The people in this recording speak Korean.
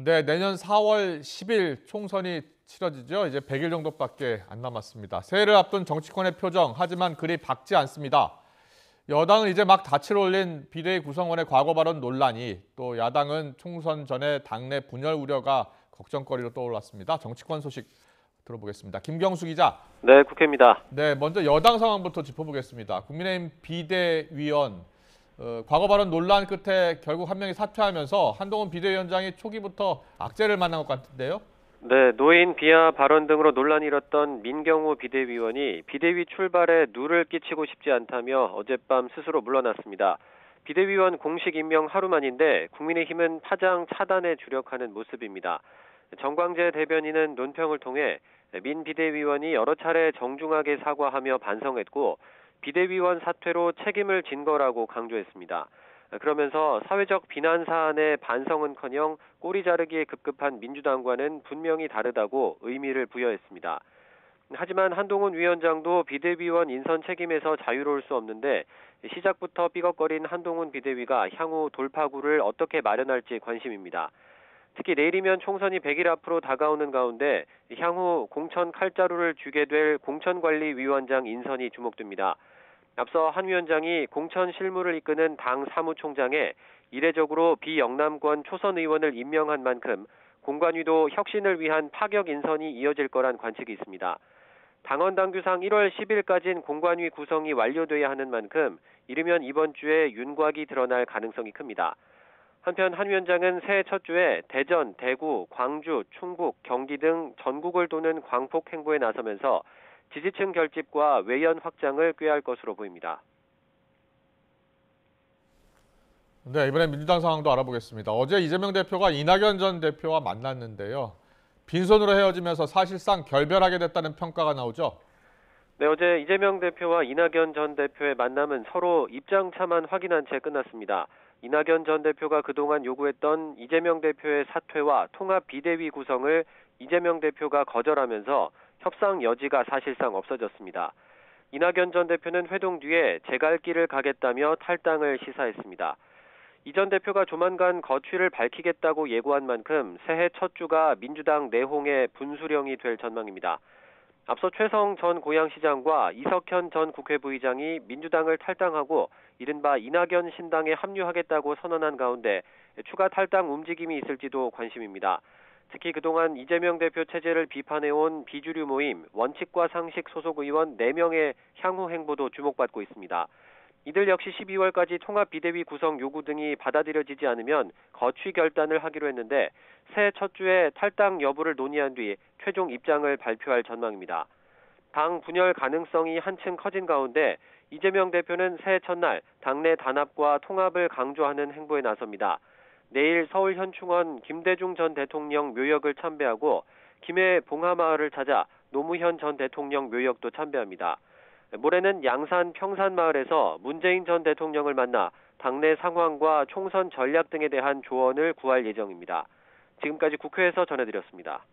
네, 내년 4월 10일 총선이 치러지죠. 이제 100일 정도밖에 안 남았습니다. 새해를 앞둔 정치권의 표정, 하지만 그리 밝지 않습니다. 여당은 이제 막 닻을 올린 비대위 구성원의 과거 발언 논란이, 또 야당은 총선 전에 당내 분열 우려가 걱정거리로 떠올랐습니다. 정치권 소식 들어보겠습니다. 김경수 기자. 네, 국회입니다. 네, 먼저 여당 상황부터 짚어보겠습니다. 국민의힘 비대위원, 과거 발언 논란 끝에 결국 한 명이 사퇴하면서 한동훈 비대위원장이 초기부터 악재를 만난 것 같은데요. 네, 노인 비하 발언 등으로 논란이 일었던 민경호 비대위원이 비대위 출발에 누를 끼치고 싶지 않다며 어젯밤 스스로 물러났습니다. 비대위원 공식 임명 하루 만인데 국민의힘은 파장 차단에 주력하는 모습입니다. 정광재 대변인은 논평을 통해 민 비대위원이 여러 차례 정중하게 사과하며 반성했고 비대위원 사퇴로 책임을 진 거라고 강조했습니다. 그러면서 사회적 비난 사안의 반성은커녕 꼬리 자르기에 급급한 민주당과는 분명히 다르다고 의미를 부여했습니다. 하지만 한동훈 위원장도 비대위원 인선 책임에서 자유로울 수 없는데 시작부터 삐걱거린 한동훈 비대위가 향후 돌파구를 어떻게 마련할지 관심입니다. 특히 내일이면 총선이 100일 앞으로 다가오는 가운데 향후 공천 칼자루를 쥐게 될 공천관리위원장 인선이 주목됩니다. 앞서 한 위원장이 공천 실무를 이끄는 당 사무총장에 이례적으로 비영남권 초선 의원을 임명한 만큼 공관위도 혁신을 위한 파격 인선이 이어질 거란 관측이 있습니다. 당원 당규상 1월 10일까지는 공관위 구성이 완료돼야 하는 만큼 이르면 이번 주에 윤곽이 드러날 가능성이 큽니다. 한편 한 위원장은 새해 첫 주에 대전, 대구, 광주, 충북, 경기 등 전국을 도는 광폭 행보에 나서면서 지지층 결집과 외연 확장을 꾀할 것으로 보입니다. 네, 이번엔 민주당 상황도 알아보겠습니다. 어제 이재명 대표가 이낙연 전 대표와 만났는데요. 빈손으로 헤어지면서 사실상 결별하게 됐다는 평가가 나오죠. 네, 어제 이재명 대표와 이낙연 전 대표의 만남은 서로 입장차만 확인한 채 끝났습니다. 이낙연 전 대표가 그동안 요구했던 이재명 대표의 사퇴와 통합 비대위 구성을 이재명 대표가 거절하면서 협상 여지가 사실상 없어졌습니다. 이낙연 전 대표는 회동 뒤에 제 갈 길을 가겠다며 탈당을 시사했습니다. 이 전 대표가 조만간 거취를 밝히겠다고 예고한 만큼 새해 첫 주가 민주당 내홍의 분수령이 될 전망입니다. 앞서 최성 전 고양시장과 이석현 전 국회 부의장이 민주당을 탈당하고 이른바 이낙연 신당에 합류하겠다고 선언한 가운데 추가 탈당 움직임이 있을지도 관심입니다. 특히 그동안 이재명 대표 체제를 비판해온 비주류 모임, 원칙과 상식 소속 의원 4명의 향후 행보도 주목받고 있습니다. 이들 역시 12월까지 통합 비대위 구성 요구 등이 받아들여지지 않으면 거취 결단을 하기로 했는데 새해 첫 주에 탈당 여부를 논의한 뒤 최종 입장을 발표할 전망입니다. 당 분열 가능성이 한층 커진 가운데 이재명 대표는 새해 첫날 당내 단합과 통합을 강조하는 행보에 나섭니다. 내일 서울 현충원 김대중 전 대통령 묘역을 참배하고 김해 봉하마을을 찾아 노무현 전 대통령 묘역도 참배합니다. 모레는 양산 평산마을에서 문재인 전 대통령을 만나 당내 상황과 총선 전략 등에 대한 조언을 구할 예정입니다. 지금까지 국회에서 전해드렸습니다.